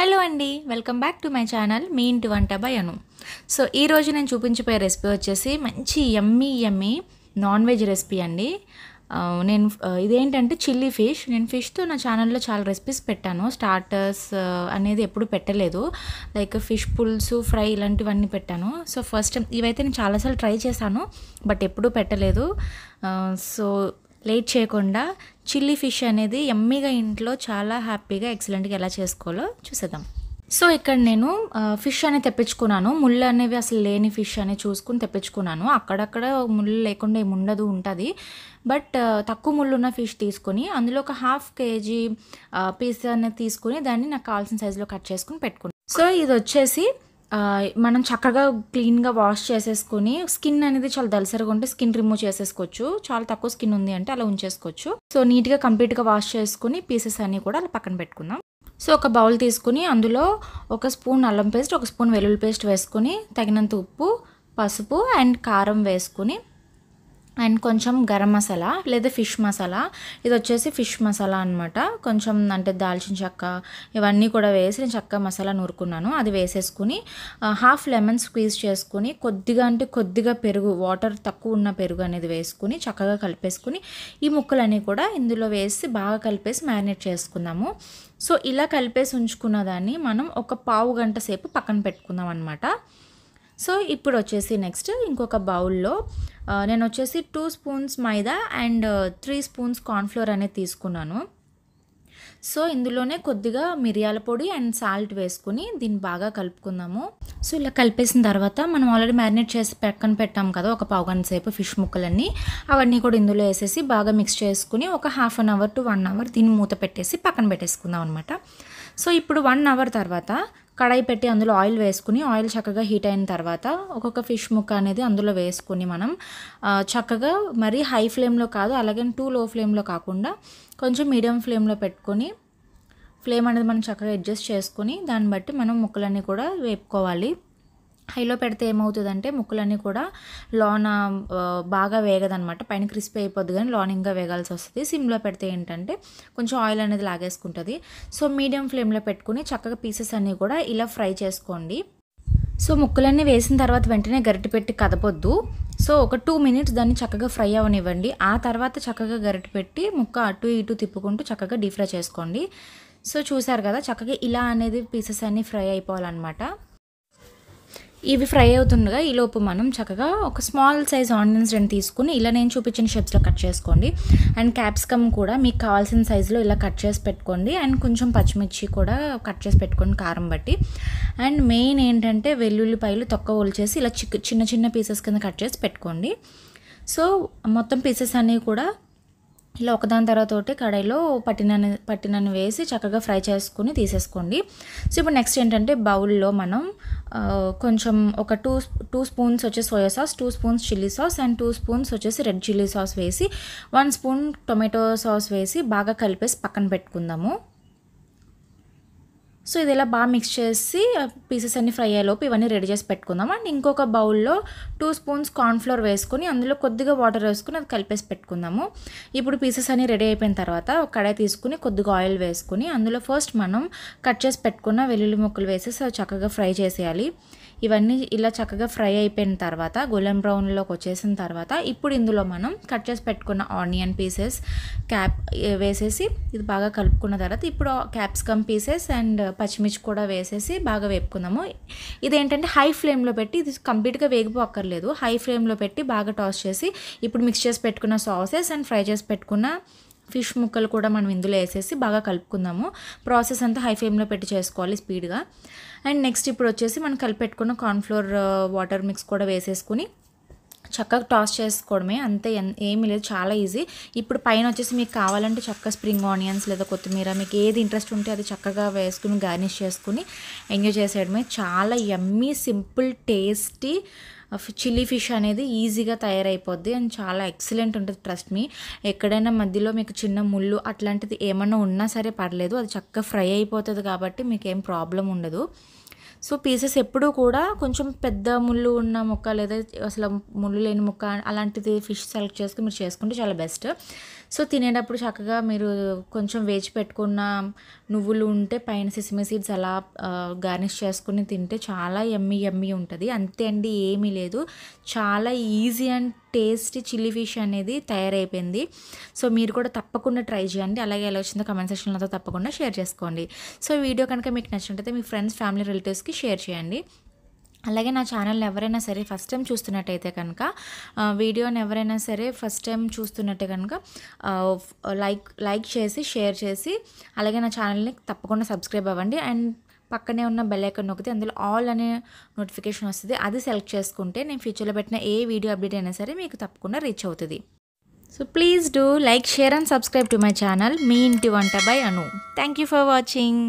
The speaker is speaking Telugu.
హలో అండి, welcome back to my channel మీ ఇంటి వంట బై అను. సో ఈరోజు నేను చూపించిపోయే రెసిపీ వచ్చేసి మంచి యమ్మీ నాన్ వెజ్ రెసిపీ అండి. ఇదేంటంటే చిల్లీ ఫిష్. నేను ఫిష్తో నా ఛానల్లో చాలా రెసిపీస్ పెట్టాను. స్టార్టర్స్ అనేది ఎప్పుడు పెట్టలేదు. లైక్ ఫిష్ పులుసు, ఫ్రై ఇలాంటివన్నీ పెట్టాను. సో ఫస్ట్ టైం ఇవైతే నేను చాలాసార్లు ట్రై చేశాను, బట్ ఎప్పుడూ పెట్టలేదు. సో లేట్ చేయకుండా చిల్లీ ఫిష్ అనేది యమ్మీగా ఇంట్లో చాలా హ్యాపీగా ఎక్సలెంట్గా ఎలా చేసుకోవాలో చూసేద్దాం. సో ఇక్కడ నేను ఫిష్ అనేది తెప్పించుకున్నాను. ముళ్ళు అనేవి అసలు లేని ఫిష్ అనేది చూసుకుని తెప్పించుకున్నాను. అక్కడక్కడ ముళ్ళు లేకుండా ఏమి ఉండదు, ఉంటుంది. బట్ తక్కువ ముళ్ళు ఉన్న ఫిష్ తీసుకొని అందులో ఒక 1/2 kg పీస్ అనేది తీసుకుని దాన్ని నాకు కావాల్సిన సైజులో కట్ చేసుకుని పెట్టుకున్నాను. సో ఇది వచ్చేసి మనం చక్కగా క్లీన్గా వాష్ చేసేసుకొని, స్కిన్ అనేది చాలా దలసరిగా ఉంటే స్కిన్ రిమూవ్ చేసేసుకోవచ్చు. చాలా తక్కువ స్కిన్ ఉంది అంటే అలా ఉంచేసుకోవచ్చు. సో నీట్గా కంప్లీట్గా వాష్ చేసుకుని పీసెస్ అన్నీ కూడా అలా పక్కన పెట్టుకుందాం. సో ఒక బౌల్ తీసుకుని అందులో 1 స్పూన్ అల్లం పేస్ట్, 1 స్పూన్ వెల్లుల్లి పేస్ట్ వేసుకుని, తగినంత ఉప్పు, పసుపు అండ్ కారం వేసుకుని, అండ్ కొంచెం గరం మసాలా లేదా ఫిష్ మసాలా, ఇది వచ్చేసి ఫిష్ మసాలా అనమాట. కొంచెం అంటే దాల్చిన చెక్క ఇవన్నీ కూడా వేసి నేను చక్కగా మసాలా నూరుకున్నాను. అది వేసేసుకుని 1/2 లెమన్ స్క్వీజ్ చేసుకుని, కొద్దిగా పెరుగు, వాటర్ తక్కువ ఉన్న పెరుగు అనేది వేసుకుని చక్కగా కలిపేసుకుని ఈ ముక్కలన్నీ కూడా ఇందులో వేసి బాగా కలిపేసి మ్యారినేట్ చేసుకుందాము. సో ఇలా కలిపేసి ఉంచుకున్న దాన్ని మనం ఒక పావు గంట సేపు పక్కన పెట్టుకుందాం అనమాట. సో ఇప్పుడు వచ్చేసి నెక్స్ట్ ఇంకొక బౌల్లో నేను వచ్చేసి 2 spoons maida and 3 spoons cornflour అనేది తీసుకున్నాను. సో ఇందులోనే కొద్దిగా మిరియాల పొడి అండ్ సాల్ట్ వేసుకుని దీన్ని బాగా కలుపుకుందాము. సో ఇలా కలిపేసిన తర్వాత మనం ఆల్రెడీ మ్యారినేట్ చేసి పక్కన పెట్టాం కదా ఒక పావు గంట సేపు ఫిష్ ముక్కలన్నీ, అవన్నీ కూడా ఇందులో వేసేసి బాగా మిక్స్ చేసుకుని ఒక 1/2 అవర్ టు 1 అవర్ దీన్ని మూత పెట్టేసి పక్కన పెట్టేసుకుందాం అనమాట. సో ఇప్పుడు 1 అవర్ తర్వాత కడాయి పెట్టి అందులో ఆయిల్ వేసుకుని, ఆయిల్ చక్కగా హీట్ అయిన తర్వాత ఒక్కొక్క ఫిష్ ముక్క అనేది అందులో వేసుకుని మనం చక్కగా మరీ హై ఫ్లేమ్లో కాదు, అలాగే టూ లో ఫ్లేమ్లో కాకుండా కొంచెం మీడియం ఫ్లేమ్లో పెట్టుకొని, ఫ్లేమ్ అనేది మనం చక్కగా అడ్జస్ట్ చేసుకుని దాన్ని బట్టి మనం ముక్కలన్నీ కూడా వేపుకోవాలి. హైలో పెడితే ఏమవుతుందంటే ముక్కలన్నీ కూడా లోన బాగా వేగదనమాట, పైన క్రిస్పీ అయిపోద్ది కానీ లోన ఇంకా వేగాల్సి వస్తుంది. సిమ్లో పెడితే ఏంటంటే కొంచెం ఆయిల్ అనేది లాగేసుకుంటుంది. సో మీడియం ఫ్లేమ్లో పెట్టుకుని చక్కగా పీసెస్ అన్నీ కూడా ఇలా ఫ్రై చేసుకోండి. సో ముక్కలన్నీ వేసిన తర్వాత వెంటనే గరిటె పెట్టి కదపొద్దు. సో ఒక 2 మినిట్స్ దాన్ని చక్కగా ఫ్రై అవనివ్వండి. ఆ తర్వాత చక్కగా గరిటె పెట్టి ముక్క అటు ఇటు తిప్పుకుంటూ చక్కగా డీప్ ఫ్రై చేసుకోండి. సో చూసారు కదా, చక్కగా ఇలా అనేది పీసెస్ అన్నీ ఫ్రై అయిపోవాలన్నమాట. ఇవి ఫ్రై అవుతుండగా ఈలోపు మనం చక్కగా ఒక స్మాల్ సైజ్ ఆనియన్స్ 2 తీసుకుని ఇలా నేను చూపించిన షేప్స్లో కట్ చేసుకోండి. అండ్ క్యాప్సికమ్ కూడా మీకు కావాల్సిన సైజులో ఇలా కట్ చేసి పెట్టుకోండి. అండ్ కొంచెం పచ్చిమిర్చి కూడా కట్ చేసి పెట్టుకోండి కారం బట్టి. అండ్ మెయిన్ ఏంటంటే వెల్లుల్లిపాయలు తక్కువ ఒలిచేసి ఇలా చిన్న పీసెస్ కింద కట్ చేసి పెట్టుకోండి. సో మొత్తం పీసెస్ అన్నీ కూడా ఇలా ఒకదాని తర్వాత ఒకటి కడాయిలో పట్టినని వేసి చక్కగా ఫ్రై చేసుకుని తీసేసుకోండి. సో ఇప్పుడు నెక్స్ట్ ఏంటంటే బౌల్లో మనం కొంచెం ఒక 2 స్పూన్స్ వచ్చేసి soya sauce, 2 spoons chilli sauce and 2 spoons వచ్చేసి రెడ్ చిల్లీ సాస్ వేసి 1 స్పూన్ టొమాటో సాస్ వేసి బాగా కలిపేసి పక్కన పెట్టుకుందాము. సో ఇది ఇలా బాగా మిక్స్ చేసి పీసెస్ అన్ని ఫ్రై అయ్యేలోపు ఇవన్నీ రెడీ చేసి పెట్టుకుందాం. అండ్ ఇంకొక బౌల్లో 2 స్పూన్స్ కార్న్ఫ్లోర్ వేసుకొని అందులో కొద్దిగా వాటర్ వేసుకుని అది కలిపేసి పెట్టుకుందాము. ఇప్పుడు పీసెస్ అన్ని రెడీ అయిపోయిన తర్వాత ఒక కడాయి తీసుకుని కొద్దిగా ఆయిల్ వేసుకుని అందులో ఫస్ట్ మనం కట్ చేసి పెట్టుకున్న వెల్లుల్లి ముక్కలు వేసేసి అవి చక్కగా ఫ్రై చేసేయాలి. ఇవన్నీ ఇలా చక్కగా ఫ్రై అయిపోయిన తర్వాత గోల్డెన్ బ్రౌన్లోకి వచ్చేసిన తర్వాత ఇప్పుడు ఇందులో మనం కట్ చేసి పెట్టుకున్న ఆనియన్ పీసెస్ వేసేసి ఇది బాగా కలుపుకున్న తర్వాత ఇప్పుడు క్యాప్సికమ్ పీసెస్ అండ్ పచ్చిమిర్చి కూడా వేసేసి బాగా వేపుకుందాము. ఇదేంటంటే హై ఫ్లేమ్లో పెట్టి, ఇది కంప్లీట్గా వేగిపోక్కర్లేదు, హై ఫ్లేమ్లో పెట్టి బాగా టాస్ చేసి ఇప్పుడు మిక్స్ చేసి పెట్టుకున్న సాసెస్ అండ్ ఫ్రై చేసి పెట్టుకున్న ఫిష్ ముక్కలు కూడా మనం ఇందులో వేసేసి బాగా కలుపుకుందాము. ప్రాసెస్ అంతా హై ఫ్లేమ్లో పెట్టి చేసుకోవాలి స్పీడ్గా. అండ్ నెక్స్ట్ ఇప్పుడు వచ్చేసి మనం కలిపెట్టుకున్న కార్న్ఫ్లోర్ వాటర్ మిక్స్ కూడా వేసేసుకుని చక్కగా టాస్ చేసుకోవడమే, అంతే, ఏమీ లేదు, చాలా ఈజీ. ఇప్పుడు పైన వచ్చేసి మీకు కావాలంటే చక్కగా స్ప్రింగ్ ఆనియన్స్ లేదా కొత్తిమీర మీకు ఏది ఇంట్రెస్ట్ ఉంటే అది చక్కగా వేసుకుని గార్నిష్ చేసుకుని ఎంజాయ్ చేసేయడమే. చాలా యమ్మీ, సింపుల్, టేస్టీ చిల్లీ ఫిష్ అనేది ఈజీగా తయారైపోద్ది అండ్ చాలా ఎక్సలెంట్ ఉంటుంది. ట్రస్ట్ మీ, ఎక్కడైనా మధ్యలో మీకు చిన్న ముళ్ళు అట్లాంటిది ఏమన్నా ఉన్నా సరే పర్లేదు, అది చక్కగా ఫ్రై అయిపోతుంది కాబట్టి మీకు ఏం ప్రాబ్లం ఉండదు. సో పీసెస్ ఎప్పుడూ కూడా కొంచెం పెద్ద ముళ్ళు ఉన్న ముక్క లేదా అసలు ముళ్ళు లేని ముక్క అలాంటిది ఫిష్ సెలెక్ట్ చేసుకుని మీరు చేసుకుంటే చాలా బెస్ట్. సో తినేటప్పుడు చక్కగా మీరు కొంచెం వేచి పెట్టుకున్న నువ్వులు ఉంటే పైన సెసమి సీడ్స్ అలా గార్నిష్ చేసుకుని తింటే చాలా యమ్మీ ఉంటుంది. అంతే అండి, ఏమీ లేదు. చాలా easy and tasty chilli fish అనేది తయారైపోయింది. సో మీరు కూడా తప్పకుండా ట్రై చేయండి. అలాగే ఎలా వచ్చిందో కామెంట్ సెక్షన్లో తప్పకుండా షేర్ చేసుకోండి. సో వీడియో కనుక మీకు నచ్చినట్టయితే మీ ఫ్రెండ్స్, ఫ్యామిలీ, రిలేటివ్స్కి షేర్ చేయండి. అలాగే నా ఛానల్ని ఎవరైనా సరే ఫస్ట్ టైం చూస్తున్నట్టయితే కనుక వీడియోని ఎవరైనా సరే ఫస్ట్ టైం చూస్తున్నట్టే కనుక లైక్ చేసి షేర్ చేసి అలాగే నా ఛానల్ని తప్పకుండా సబ్స్క్రైబ్ అవ్వండి. అండ్ పక్కనే ఉన్న బెల్ ఐకాన్ నొక్కితే అందులో ఆల్ అనే నోటిఫికేషన్ వస్తుంది. అది సెలెక్ట్ చేసుకుంటే నేను ఫ్యూచర్లో పెట్టిన ఏ వీడియో అప్డేట్ అయినా సరే మీకు తప్పకుండా రీచ్ అవుతుంది. So please do like, share and subscribe to my channel మీ ఇంటి వంట by Anu. Thank you for watching.